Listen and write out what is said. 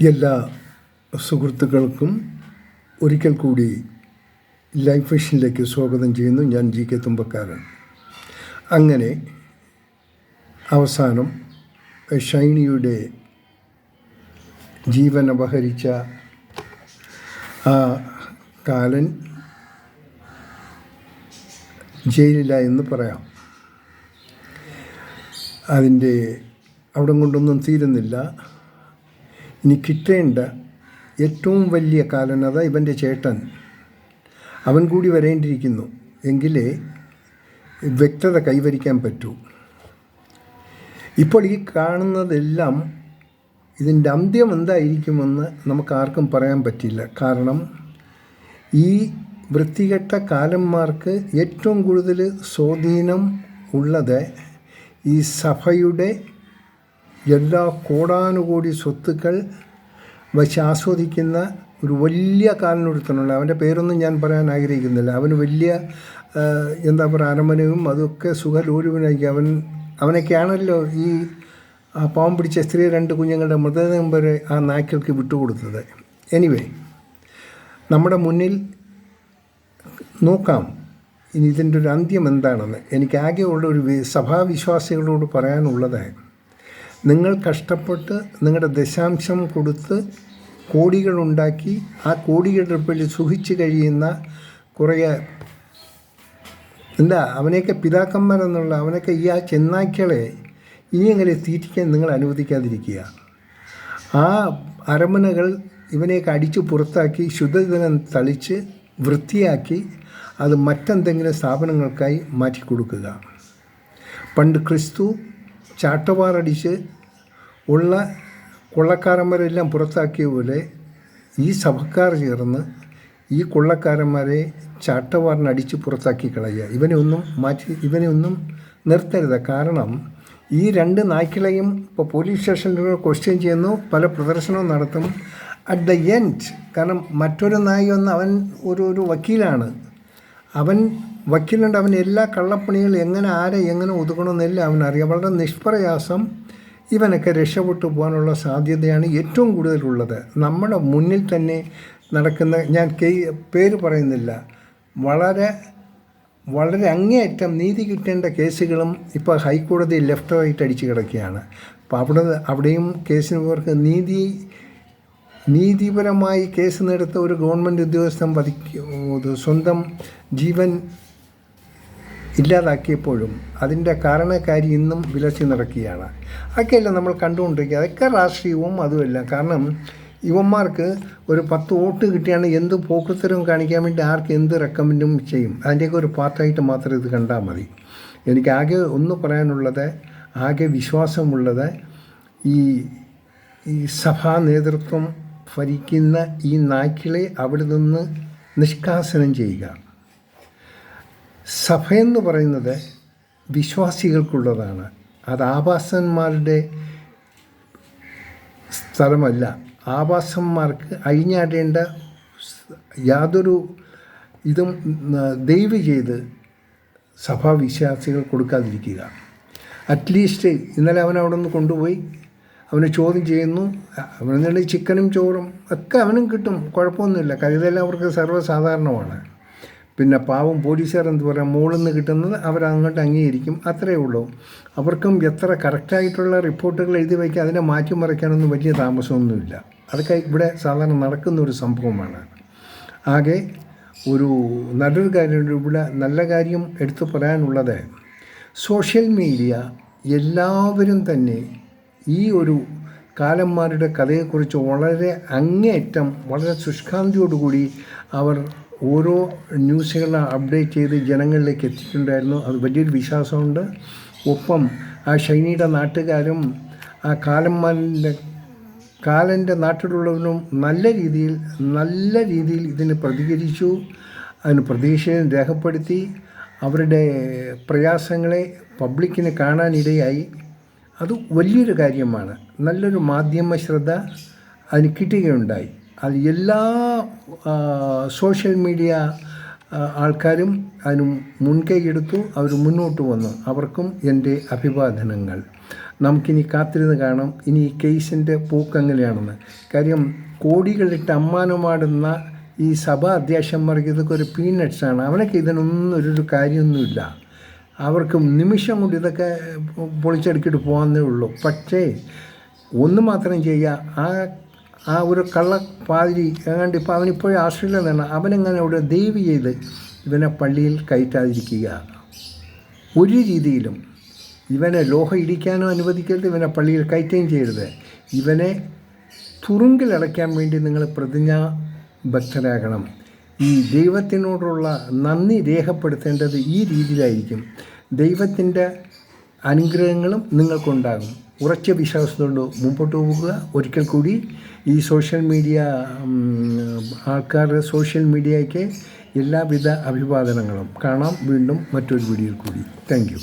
എല്ലാ സുഹൃത്തുക്കൾക്കും ഒരിക്കൽ കൂടി ലൈഫ് വിഷനിലേക്ക് സ്വാഗതം ചെയ്യുന്നു. ഞാൻ GK തുമ്പക്കാരൻ. അങ്ങനെ അവസാനം ഷൈനിയുടെ ജീവൻ അപഹരിച്ച ആ കാലൻ ജയിലിലായെന്ന് പറയാം. അതിൻ്റെ അവിടെ കൊണ്ടൊന്നും തീരുന്നില്ല. ഇനി കിട്ടേണ്ട ഏറ്റവും വലിയ കാലനത ഇവൻ്റെ ചേട്ടൻ, അവൻ കൂടി വരേണ്ടിയിരിക്കുന്നു. എങ്കിലേ വ്യക്തത കൈവരിക്കാൻ പറ്റൂ. ഇപ്പോൾ ഈ കാണുന്നതെല്ലാം ഇതിൻ്റെ അന്ത്യം എന്തായിരിക്കുമെന്ന് നമുക്കാർക്കും പറയാൻ പറ്റില്ല. കാരണം ഈ വൃത്തികെട്ട കാലന്മാർക്ക് ഏറ്റവും കൂടുതൽ സ്വാധീനം ഉള്ളത് ഈ സഭയുടെ എല്ലാ കോടാനുകോടി സ്വത്തുക്കൾ വച്ച് ആസ്വദിക്കുന്ന ഒരു വലിയ കാലനൊരുത്തനുള്ള, അവൻ്റെ പേരൊന്നും ഞാൻ പറയാൻ ആഗ്രഹിക്കുന്നില്ല. അവന് വലിയ എന്താ പറയുക, അരമനയും അതൊക്കെ സുഖലോലുവിനായി അവനൊക്കെയാണല്ലോ ഈ പാവം പിടിച്ച സ്ത്രീ 2 കുഞ്ഞുങ്ങളുടെ മൃതദേഹം വരെ ആ നായ്ക്കൾക്ക് വിട്ടുകൊടുത്തത്. എനിവേ, നമ്മുടെ മുന്നിൽ നോക്കാം ഇനി ഇതിൻ്റെ ഒരു അന്ത്യം എന്താണെന്ന്. എനിക്കാകെയുള്ള ഒരു സഭാവിശ്വാസികളോട് പറയാനുള്ളത്, നിങ്ങൾ കഷ്ടപ്പെട്ട് നിങ്ങളുടെ ദശാംശം കൊടുത്ത് കോടികളുണ്ടാക്കി ആ കോടികളുടെ പേരിൽ സുഖിച്ച് കഴിയുന്ന കുറേ അവനെയൊക്കെ പിതാക്കന്മാരെന്നുള്ള അവനൊക്കെ ഈ ആ ചെന്നായ്ക്കളെ ഇനിയെങ്ങനെ തീറ്റിക്കാൻ നിങ്ങൾ അനുവദിക്കാതിരിക്കുക. ആ അരമനകൾ ഇവനെയൊക്കെ അടിച്ചു പുറത്താക്കി ശുദ്ധജലം തളിച്ച് വൃത്തിയാക്കി അത് മറ്റെന്തെങ്കിലും സ്ഥാപനങ്ങൾക്കായി മാറ്റിക്കൊടുക്കുക. പണ്ട് ക്രിസ്തു ചാട്ടവാറടിച്ച് ഉള്ള കൊള്ളക്കാരന്മാരെല്ലാം പുറത്താക്കിയ പോലെ ഈ സഭക്കാർ ചേർന്ന് ഈ കൊള്ളക്കാരന്മാരെ ചാട്ടവാറിനടിച്ച് പുറത്താക്കി കളയുക. ഇവനെ ഒന്നും നിർത്തരുത്. കാരണം ഈ 2 നായ്ക്കളെയും ഇപ്പോൾ പോലീസ് സ്റ്റേഷനിൽ ക്വസ്റ്റ്യൻ ചെയ്യുന്നു, പല പ്രദർശനവും നടത്തും. അറ്റ് ദ എൻഡ്, കാരണം മറ്റൊരു നായി അവൻ ഒരു വക്കീലാണ്. അവൻ എല്ലാ കള്ളപ്പണികളും എങ്ങനെ ഒതുക്കണമെന്നെല്ലാം അവനറിയാം. വളരെ നിഷ്പ്രയാസം ഇവനൊക്കെ രക്ഷപ്പെട്ടു പോകാനുള്ള സാധ്യതയാണ് ഏറ്റവും കൂടുതലുള്ളത്. നമ്മുടെ മുന്നിൽ തന്നെ നടക്കുന്ന, ഞാൻ പേര് പറയുന്നില്ല, വളരെ വളരെ അങ്ങേയറ്റം നീതി കിട്ടേണ്ട കേസുകളും ഇപ്പോൾ ഹൈക്കോടതി ലെഫ്റ്റ് റൈറ്റ് അടിച്ച് കിടക്കുകയാണ്. അപ്പോൾ അവിടെയും കേസിനവർക്ക് നീതിപരമായി കേസ് നടത്ത ഒരു ഗവൺമെൻറ് ഉദ്യോഗസ്ഥൻ സ്വന്തം ജീവൻ ഇല്ലാതാക്കിയപ്പോഴും അതിൻ്റെ കാരണക്കാരി ഇന്നും വിലസി നടക്കുകയാണ്. അതൊക്കെയല്ല നമ്മൾ കണ്ടുകൊണ്ടിരിക്കുക. അതൊക്കെ രാഷ്ട്രീയവും അതുമല്ല. കാരണം ഇവന്മാർക്ക് ഒരു 10 വോട്ട് കിട്ടിയാണ് എന്ത് പോക്കത്തരവും കാണിക്കാൻ വേണ്ടി ആർക്ക് എന്ത് റെക്കമെൻഡും ചെയ്യും. അതിൻ്റെയൊക്കെ ഒരു പാർട്ടായിട്ട് മാത്രം ഇത് കണ്ടാൽ മതി. എനിക്കാകെ ഒന്ന് പറയാനുള്ളത്, ആകെ വിശ്വാസമുള്ളത്, ഈ സഭാ നേതൃത്വം ഭരിക്കുന്ന ഈ നായ്ക്കളെ അവിടെ നിന്ന് നിഷ്കാസനം ചെയ്യുക. സഭയെന്ന് പറയുന്നത് വിശ്വാസികൾക്കുള്ളതാണ്. അത് ആഭാസന്മാരുടെ സ്ഥലമല്ല. ആഭാസന്മാർക്ക് അഴിഞ്ഞാടേണ്ട യാതൊരു ഇതും ദയവ് ചെയ്ത് സഭാവിശ്വാസികൾ കൊടുക്കാതിരിക്കുക. അറ്റ്ലീസ്റ്റ് ഇന്നലെ അവൻ അവിടെ നിന്ന് കൊണ്ടുപോയി അവനെ ചോദ്യം ചെയ്യുന്നു. അവനെന്നുള്ള ചിക്കനും ചോറും ഒക്കെ അവനും കിട്ടും, കുഴപ്പമൊന്നുമില്ല. കരുതെല്ലാം അവർക്ക് സർവ്വസാധാരണമാണ്. പിന്നെ പാവം പോലീസുകാർ എന്ത് പറയാം, മുകളിൽ നിന്ന് കിട്ടുന്നത് അവരങ്ങോട്ട് അംഗീകരിക്കും, അത്രയേ ഉള്ളൂ. അവർക്കും എത്ര കറക്റ്റായിട്ടുള്ള റിപ്പോർട്ടുകൾ എഴുതി വയ്ക്കുക, അതിനെ മാറ്റിമറിക്കാനൊന്നും വലിയ താമസമൊന്നുമില്ല. അതൊക്കെ ഇവിടെ സാധാരണ നടക്കുന്ന ഒരു സംഭവമാണ്. ആകെ നല്ലൊരു കാര്യം, ഇവിടെ നല്ല കാര്യം എടുത്തു പറയാനുള്ളത്, സോഷ്യൽ മീഡിയ എല്ലാവരും തന്നെ ഈ ഒരു കാലന്മാരുടെ കഥയെക്കുറിച്ച് വളരെ അങ്ങേയറ്റം വളരെ ശുഷ്കാന്തിയോടുകൂടി അവർ ഓരോ ന്യൂസുകൾ അപ്ഡേറ്റ് ചെയ്ത് ജനങ്ങളിലേക്ക് എത്തിയിട്ടുണ്ടായിരുന്നു. അത് വലിയൊരു വിശ്വാസമുണ്ട്. ഒപ്പം ആ ഷൈനിയുടെ നാട്ടുകാരും ആ കാലൻ്റെ നാട്ടിലുള്ളവരും നല്ല രീതിയിൽ ഇതിന് പ്രതികരിച്ചു. അതിന് പ്രതിഷേധം രേഖപ്പെടുത്തി അവരുടെ പ്രയാസങ്ങളെ പബ്ലിക്കിന് കാണാനിടയായി. അത് വലിയൊരു കാര്യമാണ്. നല്ലൊരു മാധ്യമ ശ്രദ്ധ അതിന് കിട്ടുകയുണ്ടായി. അത് എല്ലാ സോഷ്യൽ മീഡിയ ആൾക്കാരും അതിന് മുൻകൈ എടുത്തു, അവർ മുന്നോട്ട് വന്നു. അവർക്കും എൻ്റെ അഭിവാദനങ്ങൾ. നമുക്കിനി കാത്തിരുന്ന് കാണാം ഇനി ഈ കേസിൻ്റെ പോക്ക് എങ്ങനെയാണെന്ന്. കാര്യം കോടികളിട്ട് അമ്മാനമാടുന്ന ഈ സഭാ അധ്യക്ഷന്മാർക്ക് ഇതൊക്കെ ഒരു പീനട്സാണ്. അവനൊക്കെ ഇതിനൊന്നും ഒരു കാര്യമൊന്നുമില്ല. അവർക്ക് നിമിഷം കൊണ്ട് ഇതൊക്കെ പൊളിച്ചടുക്കിയിട്ട് പോകാന്നേ ഉള്ളൂ. പക്ഷേ ഒന്ന് മാത്രം ചെയ്യുക, ആ ഒരു കള്ളപ്പാതിരി ഏതാണ്ട് ഇപ്പോൾ അവനിപ്പോഴും ആസ്ട്രേലിയ തന്നെ, അവനെങ്ങനെ അവിടെ ദയവ് ചെയ്ത് ഇവനെ പള്ളിയിൽ കയറ്റാതിരിക്കുക. ഒരു രീതിയിലും ഇവനെ ലോഹം ഇടിക്കാനോ അനുവദിക്കരുത്, ഇവനെ പള്ളിയിൽ കയറ്റുകയും ചെയ്യരുത്. ഇവനെ തുറുങ്കിലടയ്ക്കാൻ വേണ്ടി നിങ്ങൾ പ്രതിജ്ഞാബദ്ധരാകണം. ഈ ദൈവത്തിനോടുള്ള നന്ദി രേഖപ്പെടുത്തേണ്ടത് ഈ രീതിയിലായിരിക്കും. ദൈവത്തിൻ്റെ അനുഗ്രഹങ്ങളും നിങ്ങൾക്കുണ്ടാകും. ഉറച്ച വിശ്വാസത്തോട് മുമ്പോട്ട് പോകുക. ഒരിക്കൽ കൂടി ഈ സോഷ്യൽ മീഡിയ ആൾക്കാരുടെ സോഷ്യൽ മീഡിയയ്ക്ക് എല്ലാവിധ അഭിവാദനങ്ങളും. കാണാം വീണ്ടും മറ്റൊരു വീഡിയോയിൽ കൂടി. Thank you.